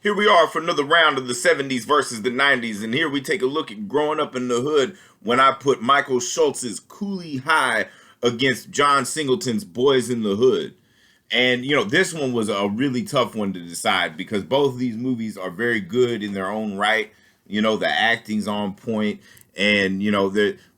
Here we are for another round of the 70s versus the 90s, and here we take a look at growing up in the hood when I put Michael Schultz's Cooley High against John Singleton's Boys in the Hood. And this one was a really tough one to decide because both of these movies are very good in their own right. The acting's on point, and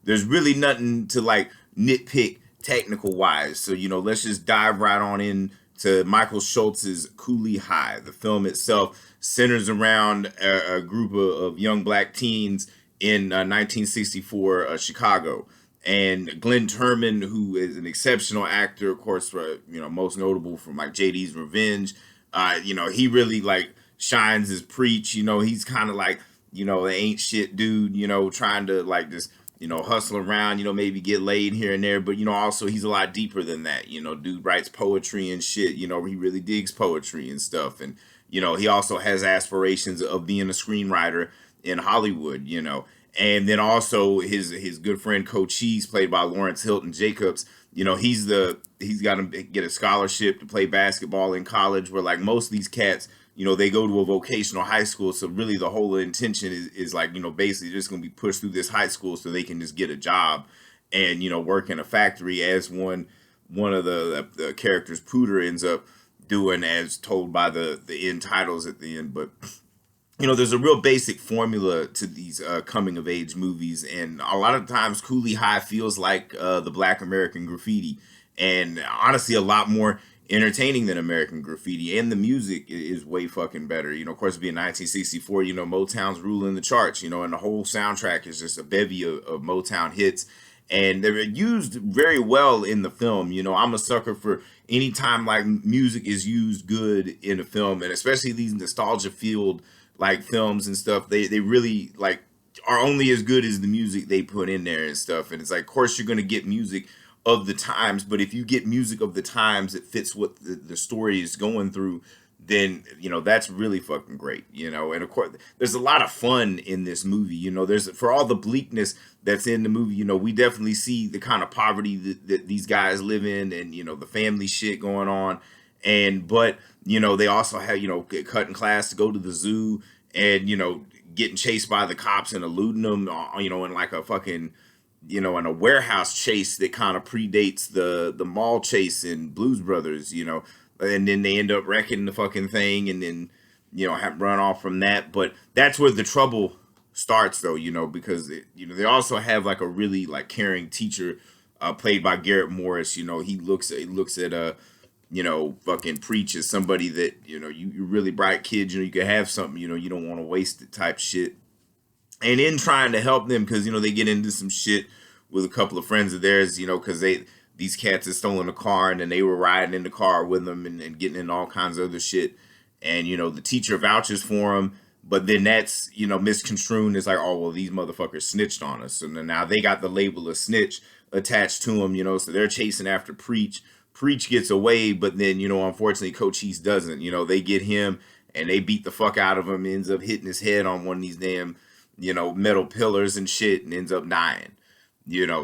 there's really nothing to like nitpick technical wise. So let's just dive right on in to Michael Schultz's Cooley High. The film itself centers around a group of young black teens in 1964 Chicago. And Glenn Turman, who is an exceptional actor, of course, most notable from like JD's Revenge. He really like shines as Preach. He's kind of like the ain't shit dude. Trying to like just hustle around. Maybe get laid here and there, but also he's a lot deeper than that. Dude writes poetry and shit. He really digs poetry and stuff, and he also has aspirations of being a screenwriter in Hollywood. And then also his good friend Cochise, played by Lawrence Hilton Jacobs. He's got to get a scholarship to play basketball in college, where like most of these cats, they go to a vocational high school. So really the whole intention is like, basically just going to be pushed through this high school so they can just get a job and, work in a factory, as one of the characters, Pooter, ends up doing, as told by the end titles at the end. But there's a real basic formula to these coming of age movies, and a lot of times Cooley High feels like the Black American Graffiti, and honestly a lot more entertaining than American Graffiti, and the music is way fucking better. Of course, being 1964, Motown's ruling the charts, and the whole soundtrack is just a bevy of Motown hits, and they're used very well in the film. I'm a sucker for any time like music is used good in a film, and especially these nostalgia filled like films and stuff. They really like are only as good as the music they put in there and stuff. And it's like, of course you're gonna get music of the times, but if you get music of the times that fits what the story is going through, then that's really fucking great. And of course there's a lot of fun in this movie. There's, for all the bleakness that's in the movie, we definitely see the kind of poverty that these guys live in, and the family shit going on. And but they also have get cut in class to go to the zoo, and getting chased by the cops and eluding them, in like a fucking in a warehouse chase that kind of predates the mall chase in Blues Brothers. And then they end up wrecking the fucking thing, and then have run off from that. But that's where the trouble starts, though, because they also have like a really like caring teacher, played by Garrett Morris. He looks at fucking Preach as somebody that, you really bright kids, you can have something, you don't want to waste it type shit. And in trying to help them, because, they get into some shit with a couple of friends of theirs, because these cats had stolen a car, and then they were riding in the car with them and getting in all kinds of other shit. And, the teacher vouches for them, but then that's, misconstrued as like, oh, well, these motherfuckers snitched on us. And then now they got the label of snitch attached to them, so they're chasing after Preach. Preach gets away, but then, unfortunately, Cochise doesn't. They get him, and they beat the fuck out of him, ends up hitting his head on one of these damn, metal pillars and shit, and ends up dying.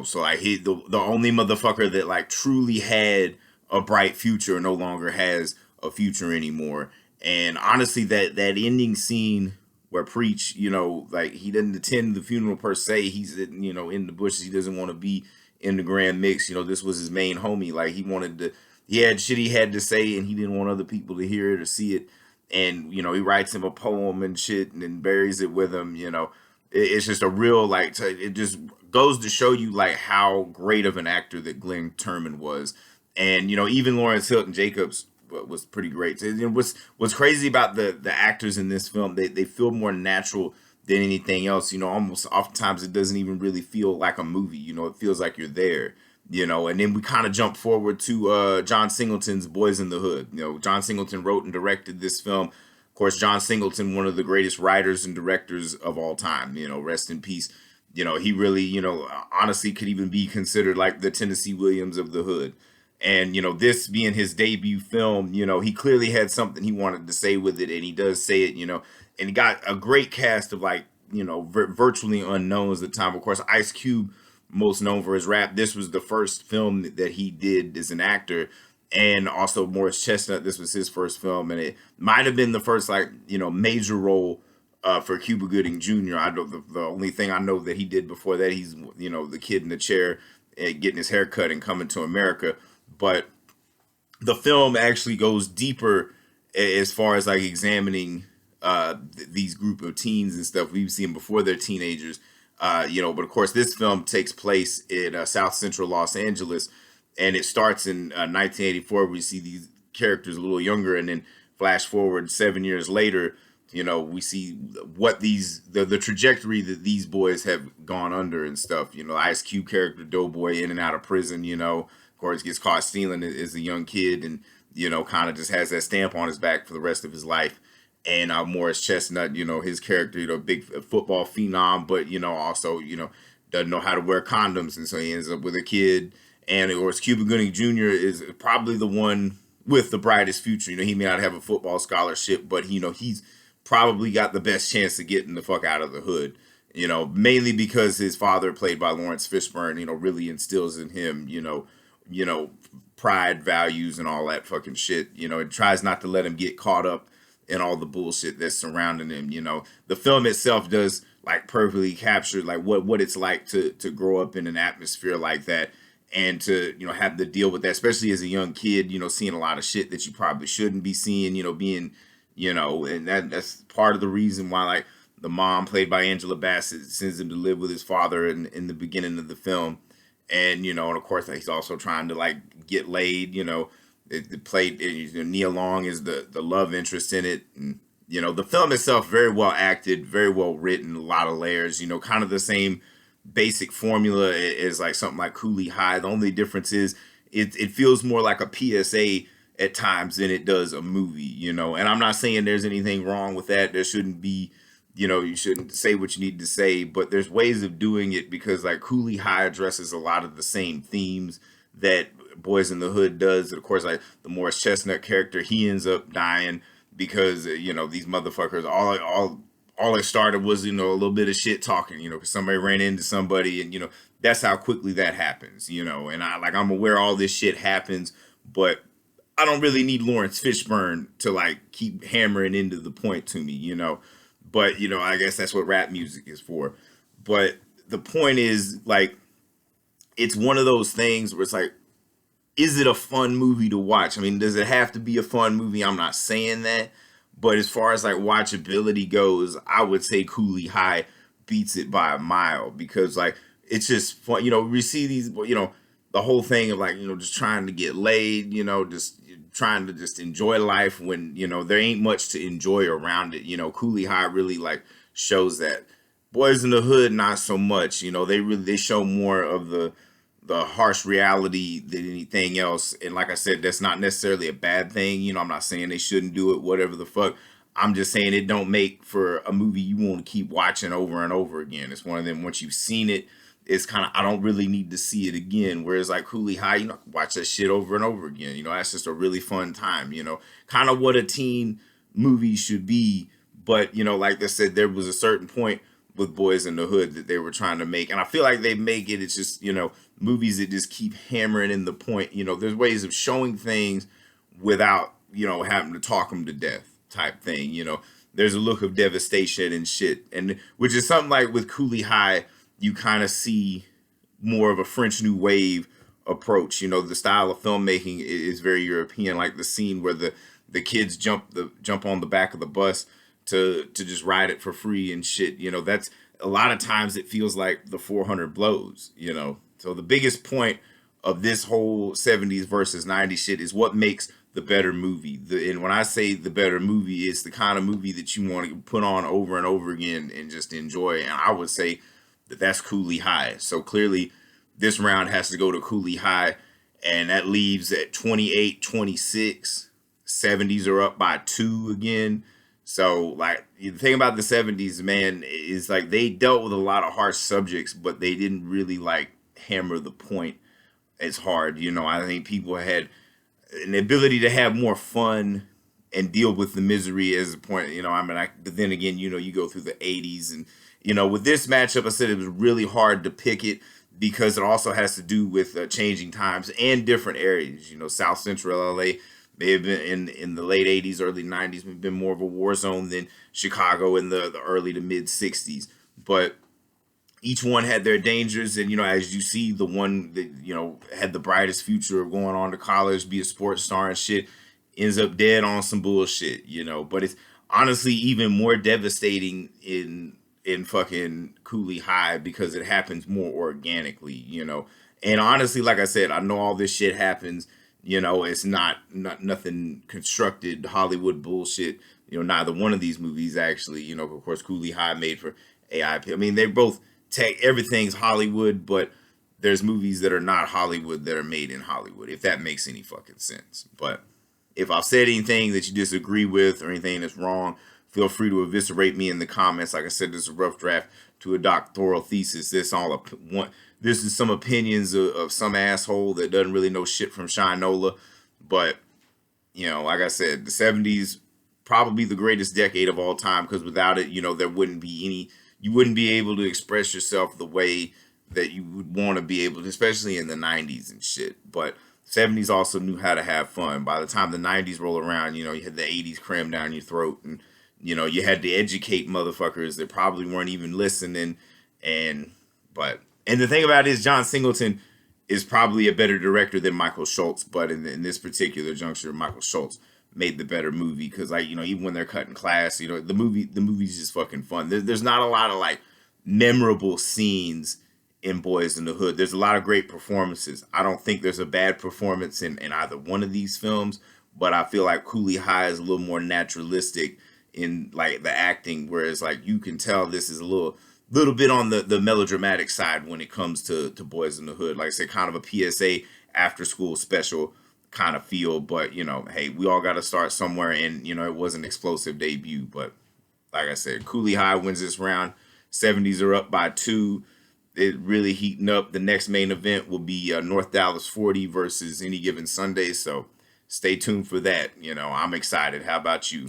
So like the only motherfucker that like truly had a bright future no longer has a future anymore. And honestly, that ending scene where Preach, like he doesn't attend the funeral per se. He's in the bushes. He doesn't want to be in the grand mix. This was his main homie. Like he had shit he had to say, and he didn't want other people to hear it or see it. And he writes him a poem and shit, and then buries it with him. It's just a real like it just goes to show you like how great of an actor that Glenn Turman was. And even Lawrence Hilton Jacobs was pretty great. What's crazy about the actors in this film, they feel more natural than anything else. Almost oftentimes it doesn't even really feel like a movie. It feels like you're there. And then we kind of jump forward to John Singleton's Boys in the Hood. John Singleton wrote and directed this film. Of course, John Singleton, one of the greatest writers and directors of all time. Rest in peace. He really, honestly could even be considered like the Tennessee Williams of the hood. And, this being his debut film, he clearly had something he wanted to say with it, and he does say it, and he got a great cast of like, virtually unknowns at the time. Of course, Ice Cube, most known for his rap. This was the first film that he did as an actor. and also Morris Chestnut. This was his first film, and it might have been the first like major role for Cuba Gooding Jr. I don't. The only thing I know that he did before that, he's the kid in the chair and getting his hair cut and coming to America. But the film actually goes deeper as far as like examining these group of teens and stuff we've seen before they're teenagers. But of course this film takes place in South Central Los Angeles, and it starts in 1984. We see these characters a little younger, and then flash forward 7 years later, we see what the trajectory that these boys have gone under and stuff. Ice Cube character Doughboy in and out of prison, of course gets caught stealing as a young kid, and kind of just has that stamp on his back for the rest of his life. And Morris Chestnut, his character, big football phenom, but also doesn't know how to wear condoms, and so he ends up with a kid. And of course Cuba Gooding Jr. is probably the one with the brightest future. He may not have a football scholarship, but he's probably got the best chance of getting the fuck out of the hood. Mainly because his father, played by Lawrence Fishburne, really instills in him, pride, values, and all that fucking shit. It tries not to let him get caught up in all the bullshit that's surrounding him. The film itself does like perfectly capture like what it's like to grow up in an atmosphere like that, and to have to deal with that, especially as a young kid. Seeing a lot of shit that you probably shouldn't be seeing. Being and that's part of the reason why like the mom, played by Angela Bassett, sends him to live with his father in the beginning of the film. And and of course he's also trying to like get laid. It played Nia Long is the love interest in it. And the film itself, very well acted, very well written, a lot of layers. Kind of the same basic formula as like something like Cooley High. The only difference is it feels more like a PSA at times than it does a movie. And I'm not saying there's anything wrong with that. There shouldn't be, you shouldn't say what you need to say, but there's ways of doing it, because like Cooley High addresses a lot of the same themes that Boyz n the Hood does. And of course, like the Morris Chestnut character, he ends up dying because these motherfuckers, all it started was a little bit of shit talking, because somebody ran into somebody, and that's how quickly that happens. And I'm aware all this shit happens, but I don't really need Lawrence Fishburne to like keep hammering into the point to me. But I guess that's what rap music is for. But the point is, like, it's one of those things where it's like, is it a fun movie to watch? I mean, does it have to be a fun movie? I'm not saying that. But as far as like watchability goes, I would say Cooley High beats it by a mile, because like it's just fun. We see these, the whole thing of like, just trying to get laid, just trying to just enjoy life when, there ain't much to enjoy around it. Cooley High really like shows that. Boyz n the Hood, not so much. They show more of the harsh reality than anything else. And like I said, that's not necessarily a bad thing. I'm not saying they shouldn't do it, whatever the fuck. I'm just saying it don't make for a movie you want to keep watching over and over again. It's one of them, once you've seen it, it's kind of, I don't really need to see it again. Whereas like Cooley High, watch that shit over and over again. That's just a really fun time, kind of what a teen movie should be. But, like I said, there was a certain point with Boyz n the Hood that they were trying to make. And I feel like they make it, it's just, movies that just keep hammering in the point. There's ways of showing things without, having to talk them to death type thing. There's a look of devastation and shit. And which is something like with Cooley High, you kind of see more of a French New Wave approach. The style of filmmaking is very European, like the scene where the kids jump on the back of the bus to just ride it for free and shit. That's a lot of times it feels like the 400 blows, So the biggest point of this whole 70s versus 90s shit is what makes the better movie. And when I say the better movie, it's the kind of movie that you want to put on over and over again and just enjoy. And I would say that's Cooley High. So clearly this round has to go to Cooley High, and that leaves at 28-26. 70s are up by 2 again. So like the thing about the 70s, man, is like they dealt with a lot of harsh subjects, but they didn't really like hammer the point as hard. I think people had an ability to have more fun and deal with the misery as a point. But then again, you go through the 80s, and with this matchup, I said it was really hard to pick it. because it also has to do with changing times and different areas. You know, South Central LA may have been in the late 80s, early 90s, may have been more of a war zone than Chicago in the early to mid 60s. But each one had their dangers, and you know, as you see, the one that you know had the brightest future of going on to college, be a sports star and shit, ends up dead on some bullshit, you know. But it's honestly even more devastating in fucking Cooley High because it happens more organically, you know. And honestly, like I said, I know all this shit happens. You know, it's not nothing constructed Hollywood bullshit. You know, neither one of these movies actually. You know, of course, Cooley High made for AIP. I mean, they both take everything's Hollywood, but there's movies that are not Hollywood that are made in Hollywood, if that makes any fucking sense. But if I've said anything that you disagree with or anything that's wrong, feel free to eviscerate me in the comments. Like I said, this is a rough draft to a doctoral thesis. This is some opinions of some asshole that doesn't really know shit from Shinola. But, you know, like I said, the 70s probably the greatest decade of all time, because without it, you know, there wouldn't be any, you wouldn't be able to express yourself the way that you would want to be able to, especially in the 90s and shit. But 70s also knew how to have fun. By the time the 90s roll around, you know, you had the 80s crammed down your throat, and you know, you had to educate motherfuckers that probably weren't even listening. And the thing about it is, John Singleton is probably a better director than Michael Schultz, but in this particular juncture, Michael Schultz made the better movie, because, like, you know, even when they're cutting class, you know, the movie's just fucking fun. There's not a lot of like memorable scenes in Boyz n the Hood. There's a lot of great performances. I don't think there's a bad performance in either one of these films, but I feel like Cooley High is a little more naturalistic in like the acting, whereas like you can tell this is a little bit on the melodramatic side when it comes to Boyz n the Hood. Like I said, kind of a PSA after school special kind of feel. But you know, hey, we all got to start somewhere, and you know, it was an explosive debut. But like I said, Cooley High wins this round. 70s are up by 2. It really heating up. The next main event will be North Dallas 40 versus Any Given Sunday. So stay tuned for that. You know, I'm excited. How about you?